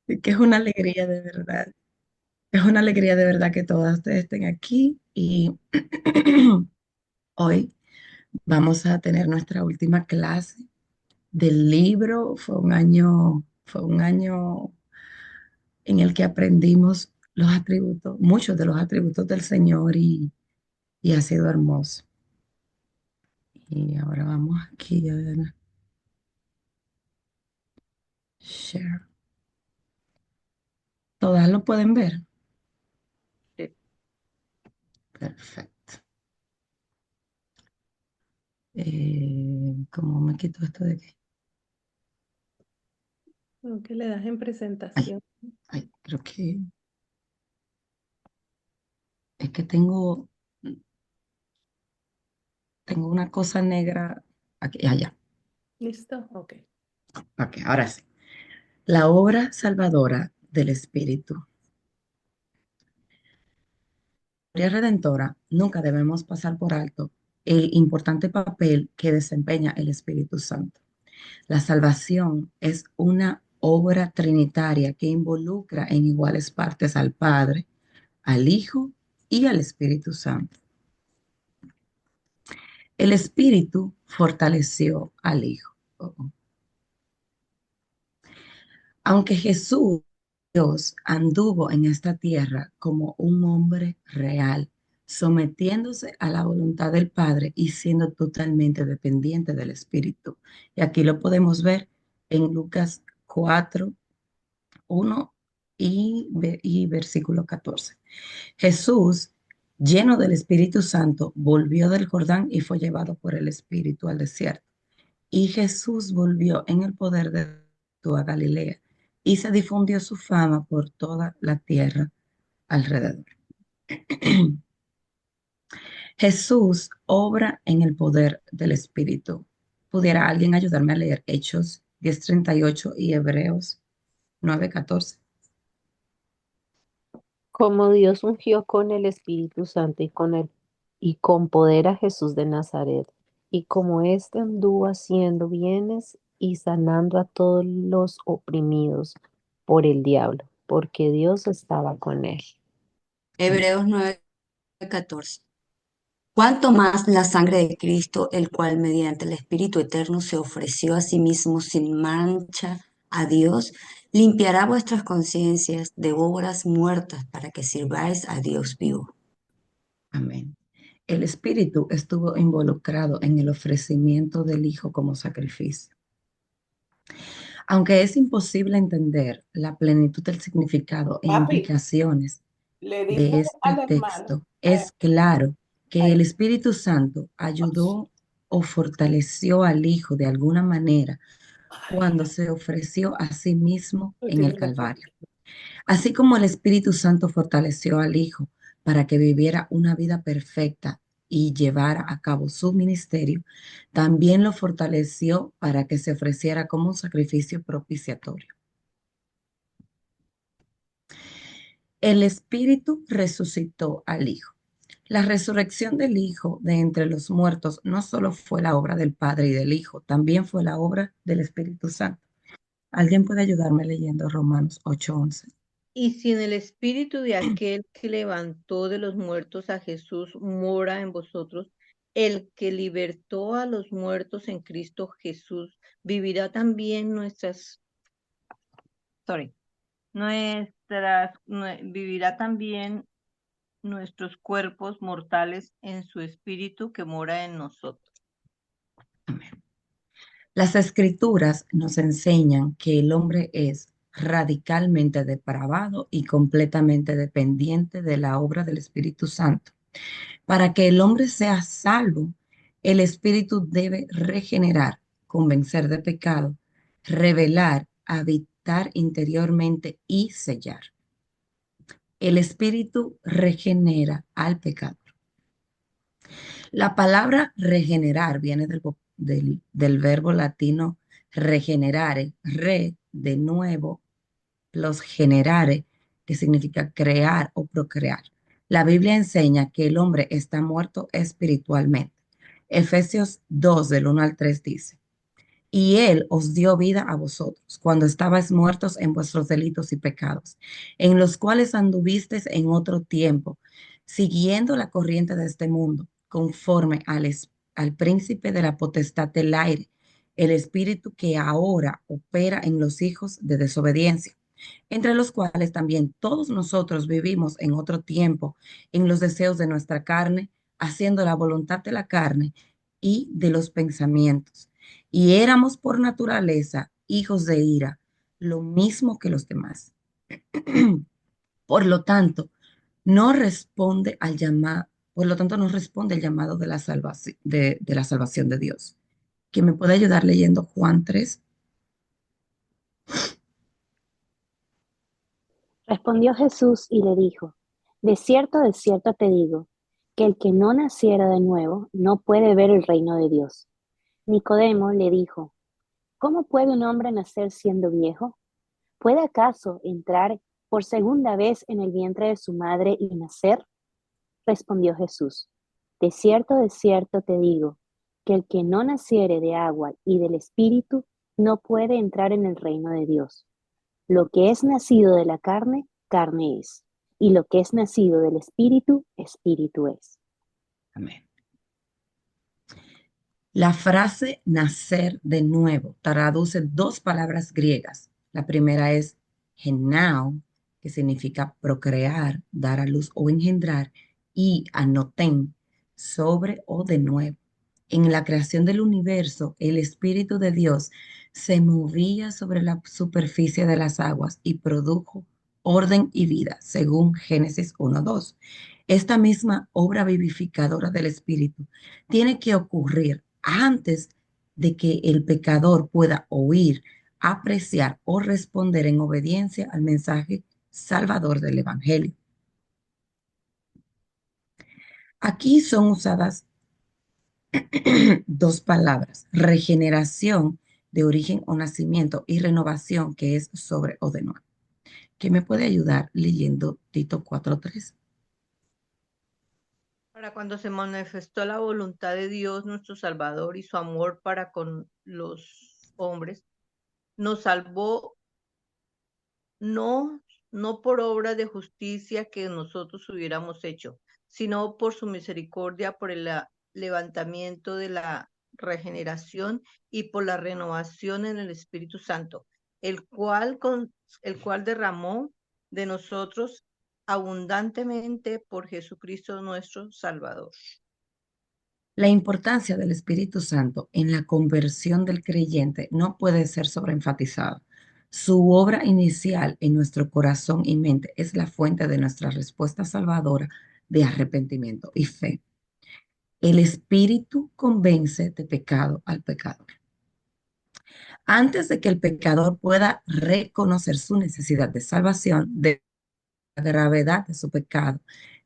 Que es una alegría de verdad. Es una alegría de verdad que todas ustedes estén aquí y hoy vamos a tener nuestra última clase del libro. Fue un año en el que aprendimos los atributos, muchos de los atributos del Señor y ha sido hermoso. Y ahora vamos aquí a ver, share. Todas lo pueden ver. Sí. Perfecto. ¿Cómo me quito esto de aquí? Aunque le das en Ay, presentación. ay, creo que es que tengo una cosa negra aquí, allá. ¿Listo? Ok. Ok, ahora sí. La obra salvadora del Espíritu. La historia redentora, nunca debemos pasar por alto el importante papel que desempeña el Espíritu Santo. La salvación es una obra trinitaria que involucra en iguales partes al Padre, al Hijo y al Espíritu Santo. El Espíritu fortaleció al Hijo. Aunque Jesús, Dios, anduvo en esta tierra como un hombre real, sometiéndose a la voluntad del Padre y siendo totalmente dependiente del Espíritu. Y aquí lo podemos ver en Lucas 4, 1 y versículo 14. Jesús, lleno del Espíritu Santo, volvió del Jordán y fue llevado por el Espíritu al desierto. Y Jesús volvió en el poder de toda Galilea y se difundió su fama por toda la tierra alrededor. Jesús obra en el poder del Espíritu. ¿Pudiera alguien ayudarme a leer Hechos 10:38 y Hebreos 9:14? Como Dios ungió con el Espíritu Santo y con poder a Jesús de Nazaret, y como éste anduvo haciendo bienes y sanando a todos los oprimidos por el diablo, porque Dios estaba con él. Hebreos 9:14. Cuanto más la sangre de Cristo, el cual mediante el Espíritu Eterno se ofreció a sí mismo sin mancha a Dios, limpiará vuestras conciencias de obras muertas para que sirváis a Dios vivo. Amén. El Espíritu estuvo involucrado en el ofrecimiento del Hijo como sacrificio. Aunque es imposible entender la plenitud del significado e Papi, implicaciones le de dice este al hermano. texto, es claro que Ay, el Espíritu Santo ayudó o fortaleció al Hijo de alguna manera ay, cuando se ofreció a sí mismo lo en el tiene mucho. Calvario. Así como el Espíritu Santo fortaleció al Hijo para que viviera una vida perfecta y llevara a cabo su ministerio, también lo fortaleció para que se ofreciera como un sacrificio propiciatorio. El Espíritu resucitó al Hijo. La resurrección del Hijo de entre los muertos no solo fue la obra del Padre y del Hijo, también fue la obra del Espíritu Santo. ¿Alguien puede ayudarme leyendo Romanos 8:11? Y si en el espíritu de aquel que levantó de los muertos a Jesús mora en vosotros, el que libertó a los muertos en Cristo Jesús, vivirá también sorry, vivirá también nuestros cuerpos mortales en su espíritu que mora en nosotros. Amén. Las escrituras nos enseñan que el hombre es radicalmente depravado y completamente dependiente de la obra del Espíritu Santo. Para que el hombre sea salvo, el Espíritu debe regenerar, convencer de pecado, revelar, habitar interiormente y sellar. El Espíritu regenera al pecador. La palabra regenerar viene del verbo latino regenerare, re de nuevo, plus generare, que significa crear o procrear. La Biblia enseña que el hombre está muerto espiritualmente. Efesios 2 del 1 al 3 dice, y Él os dio vida a vosotros cuando estabais muertos en vuestros delitos y pecados, en los cuales anduvisteis en otro tiempo, siguiendo la corriente de este mundo, conforme al príncipe de la potestad del aire, el espíritu que ahora opera en los hijos de desobediencia, entre los cuales también todos nosotros vivimos en otro tiempo, en los deseos de nuestra carne, haciendo la voluntad de la carne y de los pensamientos. Y éramos por naturaleza hijos de ira, lo mismo que los demás. Por lo tanto, no responde al llamado, por lo tanto, no responde el llamado de la salvación de la salvación de Dios. ¿Quién me puede ayudar leyendo Juan 3? Respondió Jesús y le dijo, de cierto te digo, que el que no naciera de nuevo no puede ver el reino de Dios. Nicodemo le dijo, ¿cómo puede un hombre nacer siendo viejo? ¿Puede acaso entrar por segunda vez en el vientre de su madre y nacer? Respondió Jesús, de cierto te digo, que el que no naciere de agua y del Espíritu no puede entrar en el reino de Dios. Lo que es nacido de la carne, carne es, y lo que es nacido del Espíritu, Espíritu es. Amén. La frase nacer de nuevo traduce dos palabras griegas. La primera es genao, que significa procrear, dar a luz o engendrar, y anoten, sobre o de nuevo. En la creación del universo, el Espíritu de Dios se movía sobre la superficie de las aguas y produjo orden y vida, según Génesis 1:2. Esta misma obra vivificadora del Espíritu tiene que ocurrir antes de que el pecador pueda oír, apreciar o responder en obediencia al mensaje salvador del Evangelio. Aquí son usadas dos palabras: regeneración, de origen o nacimiento, y renovación, que es sobre o de nuevo. ¿Qué me puede ayudar leyendo Tito 4:3? Para cuando se manifestó la voluntad de Dios nuestro Salvador y su amor para con los hombres, nos salvó no, no por obra de justicia que nosotros hubiéramos hecho, sino por su misericordia, por el levantamiento de la regeneración y por la renovación en el Espíritu Santo, el cual derramó de nosotros abundantemente por Jesucristo nuestro Salvador. La importancia del Espíritu Santo en la conversión del creyente no puede ser sobreenfatizada. Su obra inicial en nuestro corazón y mente es la fuente de nuestra respuesta salvadora de arrepentimiento y fe. El Espíritu convence de pecado al pecador. Antes de que el pecador pueda reconocer su necesidad de salvación, de la gravedad de su pecado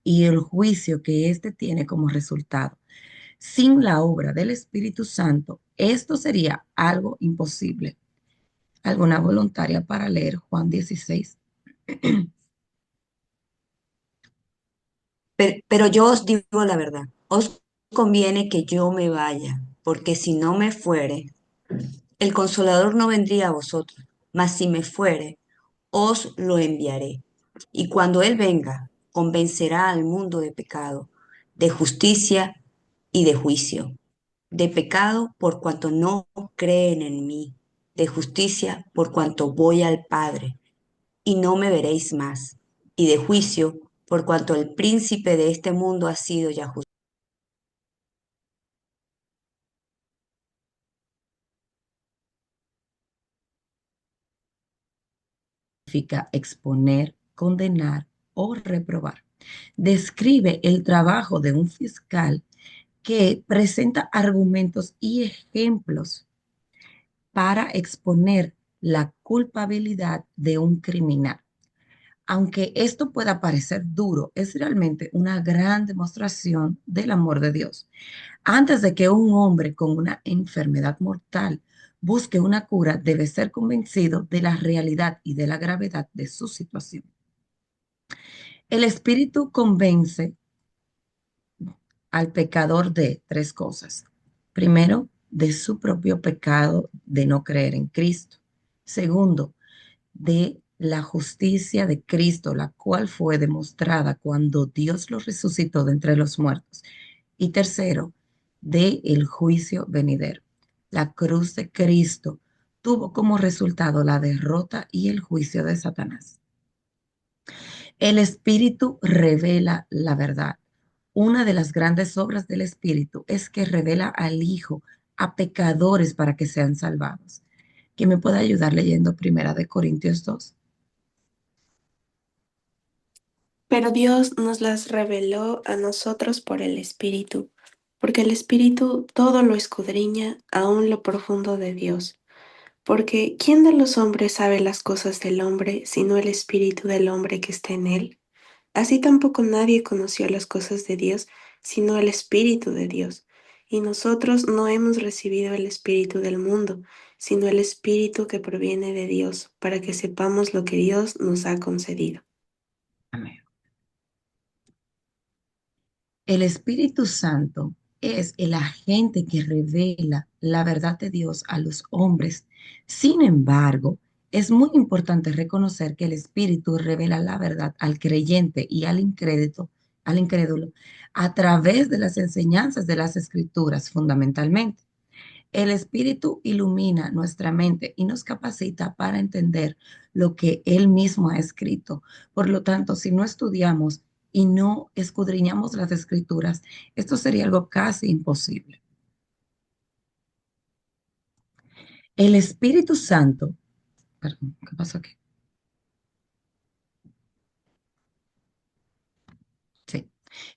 y el juicio que éste tiene como resultado, sin la obra del Espíritu Santo, esto sería algo imposible. ¿Alguna voluntaria para leer Juan 16? Pero yo os digo la verdad, os conviene que yo me vaya, porque si no me fuere, el Consolador no vendría a vosotros, mas si me fuere, os lo enviaré. Y cuando Él venga, convencerá al mundo de pecado, de justicia y de juicio. De pecado por cuanto no creen en mí, de justicia por cuanto voy al Padre y no me veréis más, y de juicio por cuanto el príncipe de este mundo ha sido ya Significa exponer, condenar o reprobar. Describe el trabajo de un fiscal que presenta argumentos y ejemplos para exponer la culpabilidad de un criminal. Aunque esto pueda parecer duro, es realmente una gran demostración del amor de Dios. Antes de que un hombre con una enfermedad mortal busque una cura, debe ser convencido de la realidad y de la gravedad de su situación. El Espíritu convence al pecador de tres cosas. Primero, de su propio pecado de no creer en Cristo. Segundo, de la justicia de Cristo, la cual fue demostrada cuando Dios lo resucitó de entre los muertos. Y tercero, de el juicio venidero. La cruz de Cristo tuvo como resultado la derrota y el juicio de Satanás. El Espíritu revela la verdad. Una de las grandes obras del Espíritu es que revela al Hijo a pecadores para que sean salvados. ¿Quién me puede ayudar leyendo Primera de Corintios 2? Pero Dios nos las reveló a nosotros por el Espíritu, porque el Espíritu todo lo escudriña, aún lo profundo de Dios. Porque ¿quién de los hombres sabe las cosas del hombre, sino el Espíritu del hombre que está en él? Así tampoco nadie conoció las cosas de Dios, sino el Espíritu de Dios. Y nosotros no hemos recibido el Espíritu del mundo, sino el Espíritu que proviene de Dios, para que sepamos lo que Dios nos ha concedido. Amén. El Espíritu Santo es el agente que revela la verdad de Dios a los hombres. Sin embargo, es muy importante reconocer que el Espíritu revela la verdad al creyente y al incrédulo, a través de las enseñanzas de las Escrituras, fundamentalmente. El Espíritu ilumina nuestra mente y nos capacita para entender lo que Él mismo ha escrito. Por lo tanto, si no estudiamos y no escudriñamos las Escrituras, esto sería algo casi imposible. El Espíritu Santo, perdón, ¿qué pasó aquí? Sí.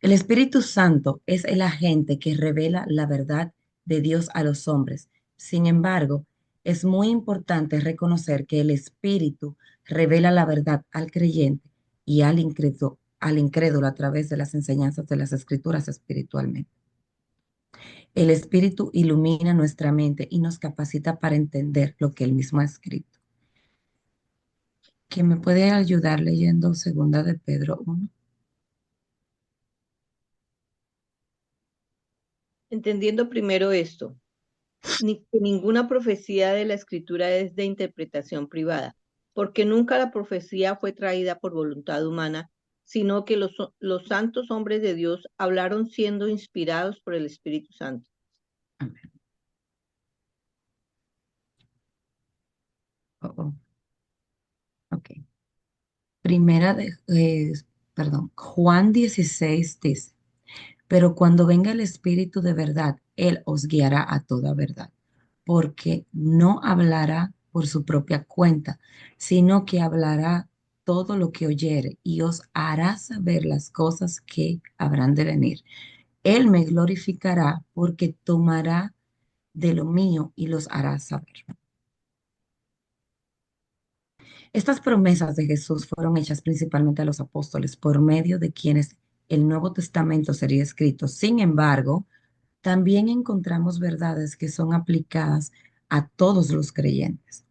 El Espíritu Santo es el agente que revela la verdad de Dios a los hombres. Sin embargo, es muy importante reconocer que el Espíritu revela la verdad al creyente y al incrédulo a través de las enseñanzas de las Escrituras espiritualmente. El Espíritu ilumina nuestra mente y nos capacita para entender lo que Él mismo ha escrito. ¿Quién me puede ayudar leyendo segunda de Pedro 1? Entendiendo primero esto, que ninguna profecía de la Escritura es de interpretación privada, porque nunca la profecía fue traída por voluntad humana, sino que los santos hombres de Dios hablaron siendo inspirados por el Espíritu Santo. Amén. Oh, oh. Ok. Primera de, Juan 16 dice, pero cuando venga el Espíritu de verdad, Él os guiará a toda verdad, porque no hablará por su propia cuenta, sino que hablará todo lo que oyere y os hará saber las cosas que habrán de venir. Él me glorificará porque tomará de lo mío y los hará saber. Estas promesas de Jesús fueron hechas principalmente a los apóstoles por medio de quienes el Nuevo Testamento sería escrito. Sin embargo, también encontramos verdades que son aplicadas a todos los creyentes.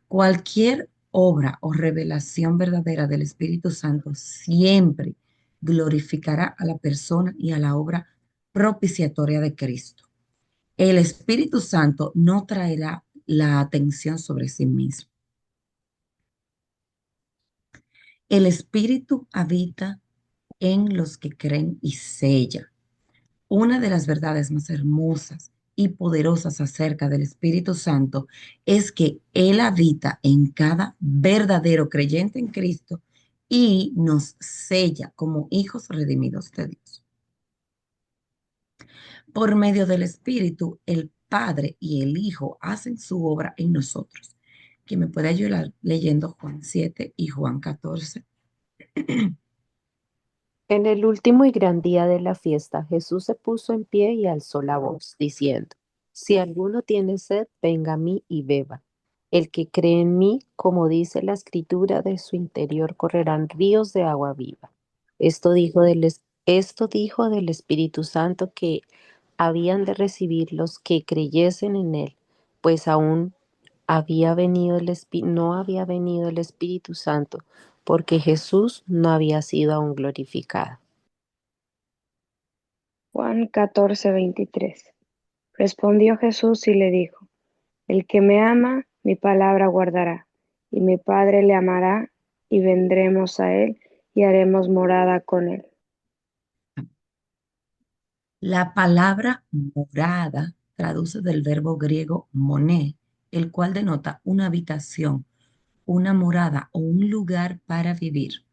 Cualquier obra o revelación verdadera del Espíritu Santo siempre glorificará a la persona y a la obra propiciatoria de Cristo. El Espíritu Santo no traerá la atención sobre sí mismo. El Espíritu habita en los que creen y sella. Una de las verdades más hermosas y poderosas acerca del Espíritu Santo es que Él habita en cada verdadero creyente en Cristo y nos sella como hijos redimidos de Dios. Por medio del Espíritu, el Padre y el Hijo hacen su obra en nosotros. ¿Quién me puede ayudar leyendo Juan 7 y Juan 14? En el último y gran día de la fiesta, Jesús se puso en pie y alzó la voz, diciendo, si alguno tiene sed, venga a mí y beba. El que cree en mí, como dice la Escritura, de su interior correrán ríos de agua viva. Esto dijo del Espíritu Santo que habían de recibir los que creyesen en él, pues aún no había venido el Espíritu Santo, porque Jesús no había sido aún glorificado. Juan 14:23. Respondió Jesús y le dijo: El que me ama, mi palabra guardará, y mi Padre le amará, y vendremos a él y haremos morada con él. La palabra morada traduce del verbo griego moné, el cual denota una habitación, una morada o un lugar para vivir.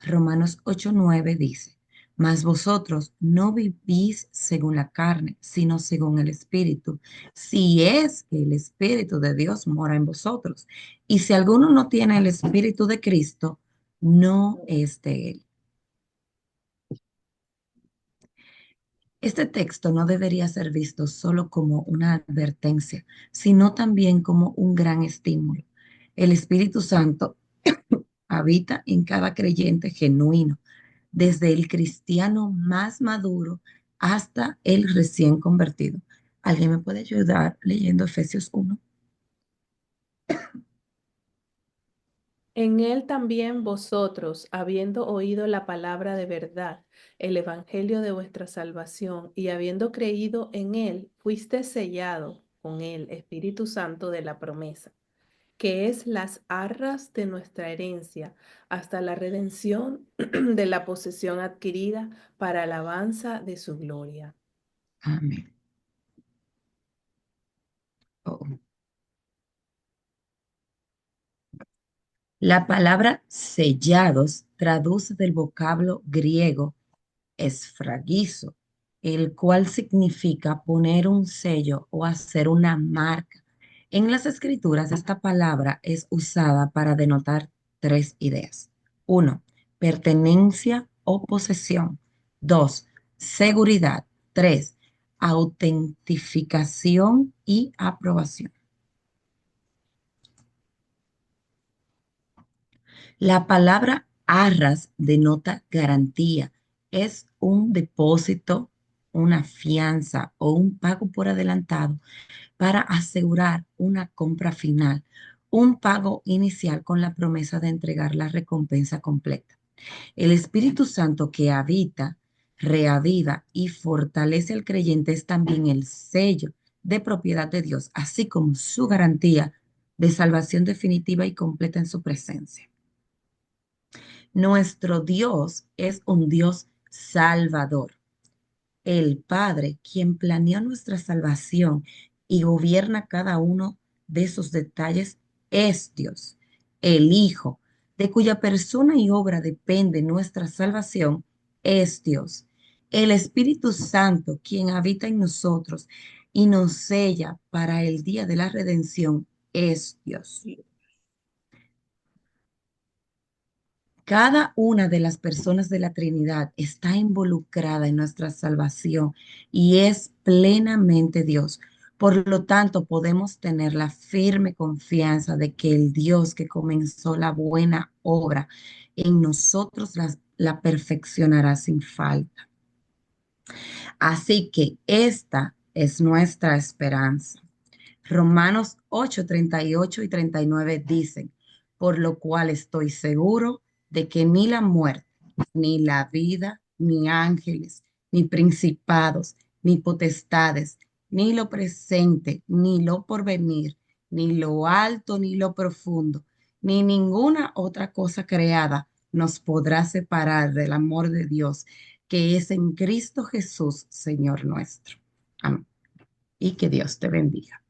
Romanos 8:9 dice, mas vosotros no vivís según la carne, sino según el Espíritu, si es que el Espíritu de Dios mora en vosotros. Y si alguno no tiene el Espíritu de Cristo, no es de él. Este texto no debería ser visto solo como una advertencia, sino también como un gran estímulo. El Espíritu Santo habita en cada creyente genuino, desde el cristiano más maduro hasta el recién convertido. ¿Alguien me puede ayudar leyendo Efesios 1? En él también vosotros, habiendo oído la palabra de verdad, el evangelio de vuestra salvación, y habiendo creído en él, fuiste sellado con el Espíritu Santo de la promesa, que es las arras de nuestra herencia, hasta la redención de la posesión adquirida para alabanza de su gloria. Amén. Oh. La palabra sellados traduce del vocablo griego esfragizo, el cual significa poner un sello o hacer una marca. En las escrituras, esta palabra es usada para denotar tres ideas. Uno, pertenencia o posesión. Dos, seguridad. Tres, autentificación y aprobación. La palabra arras denota garantía. Es un depósito, una fianza o un pago por adelantado para asegurar una compra final, un pago inicial con la promesa de entregar la recompensa completa. El Espíritu Santo que habita, reaviva y fortalece al creyente es también el sello de propiedad de Dios, así como su garantía de salvación definitiva y completa en su presencia. Nuestro Dios es un Dios salvador. El Padre, quien planeó nuestra salvación y gobierna cada uno de sus detalles, es Dios. El Hijo, de cuya persona y obra depende nuestra salvación, es Dios. El Espíritu Santo, quien habita en nosotros y nos sella para el día de la redención, es Dios. Cada una de las personas de la Trinidad está involucrada en nuestra salvación y es plenamente Dios. Por lo tanto, podemos tener la firme confianza de que el Dios que comenzó la buena obra en nosotros la perfeccionará sin falta. Así que esta es nuestra esperanza. Romanos 8:38 y 39 dicen, por lo cual estoy seguro de que ni la muerte, ni la vida, ni ángeles, ni principados, ni potestades, ni lo presente, ni lo porvenir, ni lo alto, ni lo profundo, ni ninguna otra cosa creada nos podrá separar del amor de Dios que es en Cristo Jesús, Señor nuestro. Amén. Y que Dios te bendiga.